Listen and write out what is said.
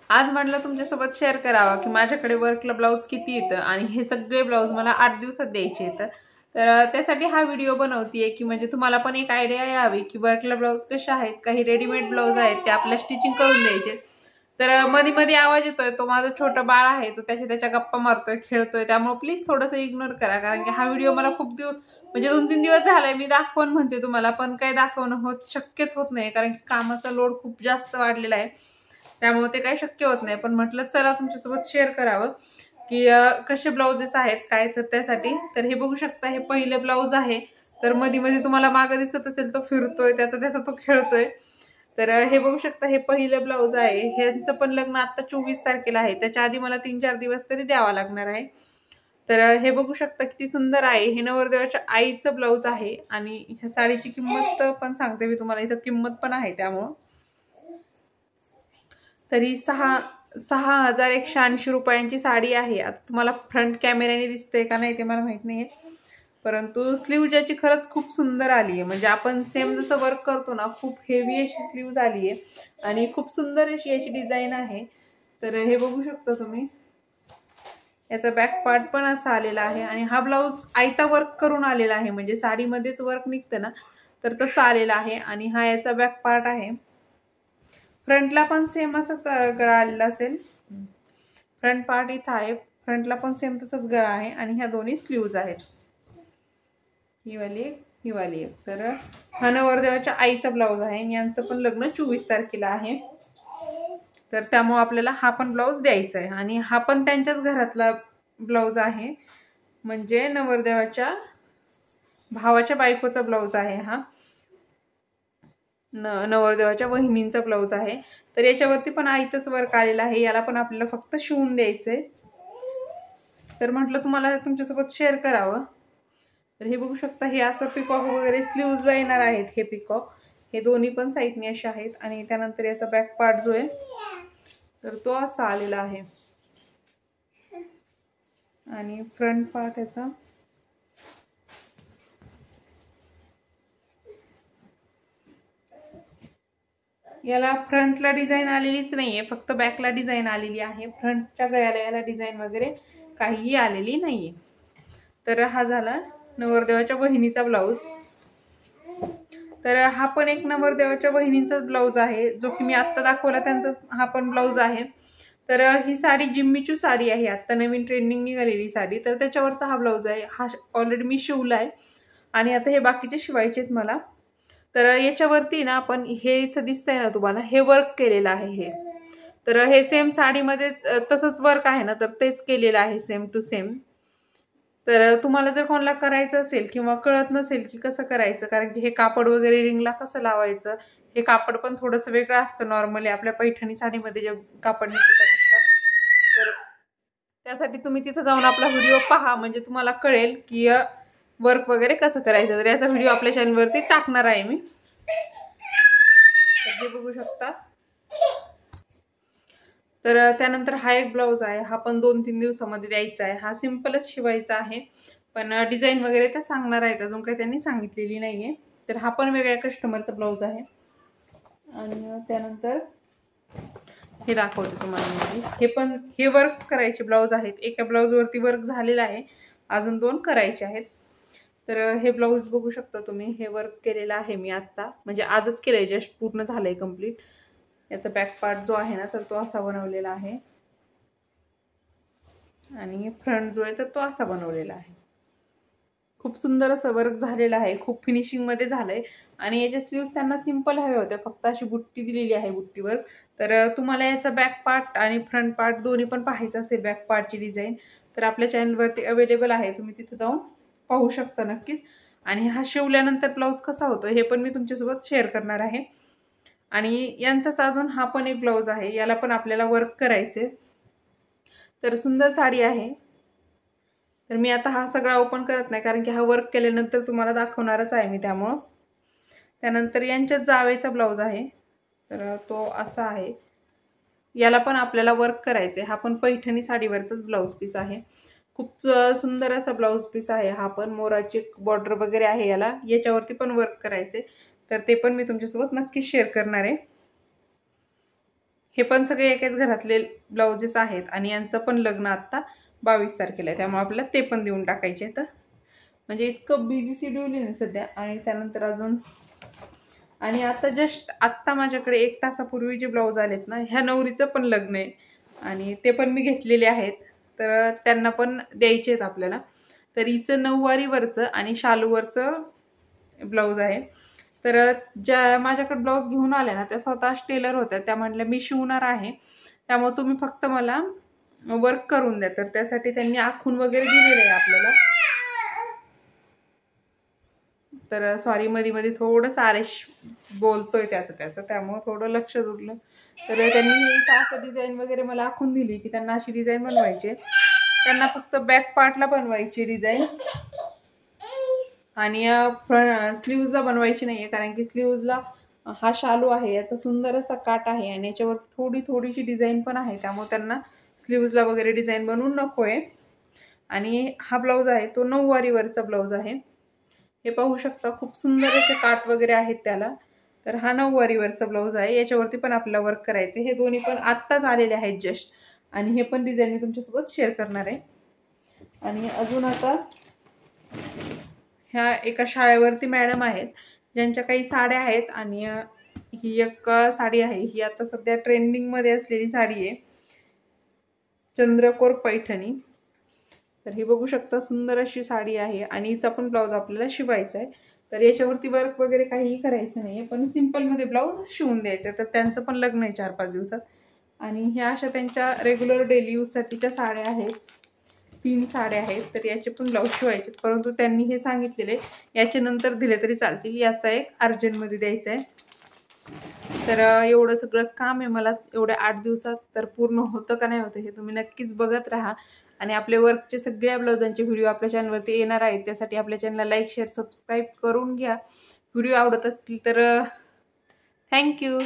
आज म्हटलं तुमच्यासोबत शेअर करावा की माझ्याकडे वर्कला ब्लाऊज किती येतं आणि हे सगळे ब्लाऊज मला 8 दिवसात द्यायचे आहेत। तर त्यासाठी हा व्हिडिओ बनवतेय की म्हणजे तुम्हाला पण एक आयडिया यावी की वर्कला ब्लाऊज कसे आहेत, काही रेडीमेड ब्लाऊज आहेत ते आपल्या स्टिचिंग करून द्यायचे। तर मध्ये मध्ये आवाज येतोय, तो माझा छोटा बाळ आहे, तो त्याच्या गप्पा मारतोय, खेळतोय, त्यामुळे प्लीज थोडंसं इग्नोर करा, कारण की हा व्हिडिओ मला खूप दिवस म्हणजे 2-3 दिवस झाले मी दाखवून म्हणते तुम्हाला, पण काही दाखवणं शक्यच होत नाही, कारण की कामाचा लोड खूप जास्त वाढलेला आहे, त्यामुळे ते काही शक्य होत नाही। पण म्हटलं चला तुमच्यासोबत शेअर करावं की कसे ब्लाउजेस आहेत काय। तर त्यासाठी तर हे बघू शकता, हे पहिले ब्लाऊज आहे। तर मध्ये मध्ये तुम्हाला मागे दिसत असेल तो फिरतोय, त्याचा तो खेळतोय। तर हे बघू शकता, हे पहिलं ब्लाऊज आहे। ह्यांचं पण लग्न आता 24 तारखेला आहे, त्याच्या आधी मला 3-4 दिवस तरी द्यावा लागणार आहे। तर हे बघू शकता किती सुंदर आहे, हे नवरदेवाच्या आईचं ब्लाऊज आहे। आणि ह्या साडीची किंमत पण सांगते मी तुम्हाला, इथं किंमत पण आहे त्यामुळं। तरी 6,180 रुपयांची साडी आहे। आता तुम्हाला फ्रंट कॅमेऱ्याने दिसते का नाही ते मला माहित नाहीये, परंतु स्लीव ज्याची खरंच खूप सुंदर आली आहे। म्हणजे आपण सेम जसं वर्क करतो ना, खूप हेवी अशी स्लीव्ज आली आहे आणि खूप सुंदर अशी याची डिझाईन आहे। तर हे बघू शकता तुम्ही, याचा बॅक पार्ट पण असा आलेला आहे आणि हा ब्लाऊज आयता वर्क करून आलेला आहे, म्हणजे साडीमध्येच वर्क निघतं ना, तर तसं आलेला आहे। आणि हा याचा बॅक पार्ट आहे। फ्रंटला पण सेम असाच गळा आलेला असेल, फ्रंट पार्ट इथं आहे, फ्रंटला पण सेम तसंच गळा आहे आणि ह्या दोन्ही स्लीव्ज आहेत, ही वाली एक। तर हा नवरदेवाच्या आईचा ब्लाऊज आहे आणि यांचं पण लग्न 24 तारखेला आहे, तर त्यामुळे आपल्याला हा पण ब्लाऊज द्यायचा आहे। आणि हा पण त्यांच्याच घरातला ब्लाऊज आहे, म्हणजे नवरदेवाच्या भावाच्या बायकोचा ब्लाऊज आहे हा, नवरदेवाच्या वहिनींचा ब्लाऊज आहे। तर याच्यावरती पण आईतच वर्क आलेला आहे, याला पण आपल्याला फक्त शिवून द्यायचंय। तर म्हटलं तुम्हाला तुमच्यासोबत शेअर करावं। तर हे बघू शकता, हे असं पिकॉक वगैरे स्लीव्जला येणार आहेत हे पिकॉक, हे दोन्ही पण साईडने असे आहेत। आणि त्यानंतर याचा बॅक पार्ट जो आहे तर तो असा आलेला आहे आणि फ्रंट पार्ट याचा याला फ्रंटला डिझाईन आलेलीच नाहीये, फक्त बॅकला डिझाईन आलेली आहे। फ्रंटच्या गळ्याला याला डिझाईन वगैरे काहीही आलेली नाहीये। तर हा झाला नवरदेवाच्या बहिणीचा ब्लाऊज। तर हा पण एक नवरदेवाच्या बहिणींचा ब्लाऊज आहे, जो की मी आत्ता दाखवला त्यांचा हा पण ब्लाऊज आहे। तर ही साडी जिम्मीचू साडी आहे, आत्ता नवीन ट्रेंडिंग निघालेली साडी, तर त्याच्यावरचा हा ब्लाऊज आहे। हा ऑलरेडी मी शिवलाय आणि आता हे बाकीचे शिवायचे आहेत मला। तर याच्यावरती ना आपण हे इथं दिसतंय ना तुम्हाला, हे वर्क केलेलं आहे हे, तर हे सेम साडीमध्ये तसंच वर्क आहे ना, तर तेच केलेलं आहे सेम टू सेम। तर तुम्हाला जर कोणाला करायचं असेल किंवा कळत नसेल की कसं करायचं, कारण की हे कापड वगैरे रिंगला कसं लावायचं, हे कापड पण थोडंसं वेगळं असतं नॉर्मली आपल्या पैठणी साडीमध्ये जे कापड निघतं त्यापेक्षा, तर त्यासाठी तुम्ही तिथं जाऊन आपला व्हिडिओ पहा, म्हणजे तुम्हाला कळेल की वर्क वगैरे कसं करायचं। तर याचा व्हिडिओ आपल्या चॅनलवरती टाकणार आहे मी, तर हे बघू शकता। तर त्यानंतर हा एक ब्लाऊज आहे, हा पण 2-3 दिवसामध्ये द्यायचा आहे। हा सिंपलच शिवायचा आहे, पण डिझाईन वगैरे त्या सांगणार आहेत, अजून काही त्यांनी सांगितलेली नाहीये। तर हा पण वेगळ्या कस्टमरचा ब्लाऊज आहे। आणि त्यानंतर हे दाखवते तुम्हाला, हे वर्क करायचे ब्लाऊज आहेत। एका ब्लाऊजवरती वर्क झालेला आहे, अजून 2 करायचे आहेत। तर हे ब्लाऊज बघू शकता तुम्ही, हे वर्क केलेलं आहे मी आत्ता, म्हणजे आजच केलंय, जस्ट पूर्ण झालंय कंप्लीट। याचा बॅक पार्ट जो आहे ना, तर तो असा बनवलेला आहे आणि फ्रंट जो आहे तर तो असा बनवलेला आहे। खूप सुंदर असं वर्क झालेलं आहे, खूप फिनिशिंग मध्ये झालंय। आणि याचे स्लीव्स त्यांना सिंपल हवे होते, फक्त अशी बुट्टी दिलेली आहे बुट्टीवर। तर तुम्हाला याचा बॅक पार्ट आणि फ्रंट पार्ट दोन्ही पण पाहायचं असेल बॅक पार्टची डिझाईन, तर आपल्या चॅनलवरती अवेलेबल आहे, तुम्ही तिथे जाऊन पाहू शकता नक्कीच। आणि हा शिवल्यानंतर ब्लाऊज कसा होतो हे पण मी तुमच्यासोबत शेअर करणार आहे। आणि यांचाच अजून हा पण एक ब्लाऊज आहे, याला पण आपल्याला वर्क करायचे। तर सुंदर साडी आहे। तर मी आता हा सगळा ओपन करत नाही, कारण की हा वर्क केल्यानंतर तुम्हाला दाखवणारच आहे मी, त्यामुळं। त्यानंतर यांच्याच जावेचा ब्लाऊज आहे, तर तो असा आहे, याला पण आपल्याला वर्क करायचे। हा पण पैठणी साडीवरचाच ब्लाऊज पीस आहे, खूप सुंदर असा ब्लाऊज पीस आहे। हा पण मोराची बॉर्डर वगैरे आहे याला, याच्यावरती पण वर्क करायचे, तर ते पण मी तुमच्यासोबत नक्कीच शेअर करणार आहे। हे पण सगळे एकाच घरातले ब्लाउजेस आहेत आणि यांचं पण लग्न आत्ता 22 तारखेला आहे, त्यामुळे आपल्याला ते पण देऊन टाकायचे आहेत. म्हणजे इतकं बिझी शेड्यूल आहे ना सध्या. आणि त्यानंतर अजून आणि आता जस्ट आत्ता माझ्याकडे 1 तासापूर्वी जे ब्लाऊज आलेत ना, ह्या नवरीचं पण लग्न आहे आणि ते पण मी घेतलेले आहेत, तर त्यांना पण द्यायचे आहेत आपल्याला. तर हिचं नऊवारीवरचं आणि शालूवरचं ब्लाऊज आहे. तर ज्या माझ्याकडे ब्लाऊज घेऊन आल्या ना, त्या स्वतःच टेलर होत्या. त्या म्हटल्या मी शिवणार आहे, त्यामुळे तुम्ही फक्त मला वर्क करून द्या. तर त्यासाठी त्यांनी आखून वगैरे दिलेलं आहे आपल्याला. तर सॉरी, मध्ये मध्ये थोडंसं आरेश बोलतोय त्याचं त्यामुळे थोडं लक्ष दुरलं. तर त्यांनी इथं असं डिझाईन वगैरे मला आखून दिली की त्यांना अशी डिझाईन बनवायची. त्यांना फक्त बॅक पार्टला बनवायची डिझाईन आणि स्लीव्जला बनवायची नाही आहे, कारण की स्लीव्जला हा शालू आहे, याचा सुंदर असा काट आहे आणि याच्यावर थोडीशी डिझाईन पण आहे, त्यामुळे त्यांना स्लीव्जला वगैरे डिझाईन बनवून नको आहे. आणि हा ब्लाऊज आहे तो नऊवारीवरचा ब्लाऊज आहे. हे पाहू शकता, खूप सुंदर असे काट वगैरे आहेत त्याला. तर हा नऊवारीवरचा ब्लाऊज आहे, याच्यावरती पण आपल्याला वर्क करायचं. हे दोन्ही पण आत्ताच आलेले आहेत जस्ट, आणि हे पण डिझाईन मी तुमच्यासोबत शेअर करणार आहे. आणि अजून आता ह्या एका शाळेवरती मॅडम आहेत ज्यांच्या काही साड्या आहेत, आणि ही एक साडी आहे, ही आता सध्या ट्रेंडिंगमध्ये असलेली साडी आहे, चंद्रकोर पैठणी. तर ही बघू शकता, सुंदर अशी साडी आहे आणि हिचा पण ब्लाऊज आपल्याला शिवायचा आहे. तर याच्यावरती वर्क वगैरे काहीही करायचं नाही आहे, पण सिंपलमध्ये ब्लाऊज शिवून द्यायचं आहे. तर त्यांचं पण लग्न आहे 4-5 दिवसात. आणि ह्या अशा त्यांच्या रेग्युलर डेली यूजसाठीच्या साड्या आहेत, 3 साड्या आहेत. तर याचे पण ब्लाऊज शिवायचे, परंतु त्यांनी हे सांगितलेले याच्या नंतर दिले तरी चालतील, याचा एक अर्जंटमध्ये द्यायचा आहे. तर एवढं सगळं काम आहे मला एवढ्या 8 दिवसात. तर पूर्ण होतं का नाही होतं हे तुम्ही नक्कीच बघत राहा. आणि आपले वर्कचे सगळ्या ब्लाउजांचे व्हिडिओ आपल्या चॅनलवरती येणार आहेत, त्यासाठी आपल्या चॅनलला लाईक, शेअर, सबस्क्राईब करून घ्या. व्हिडिओ आवडत असतील तर थँक्यू.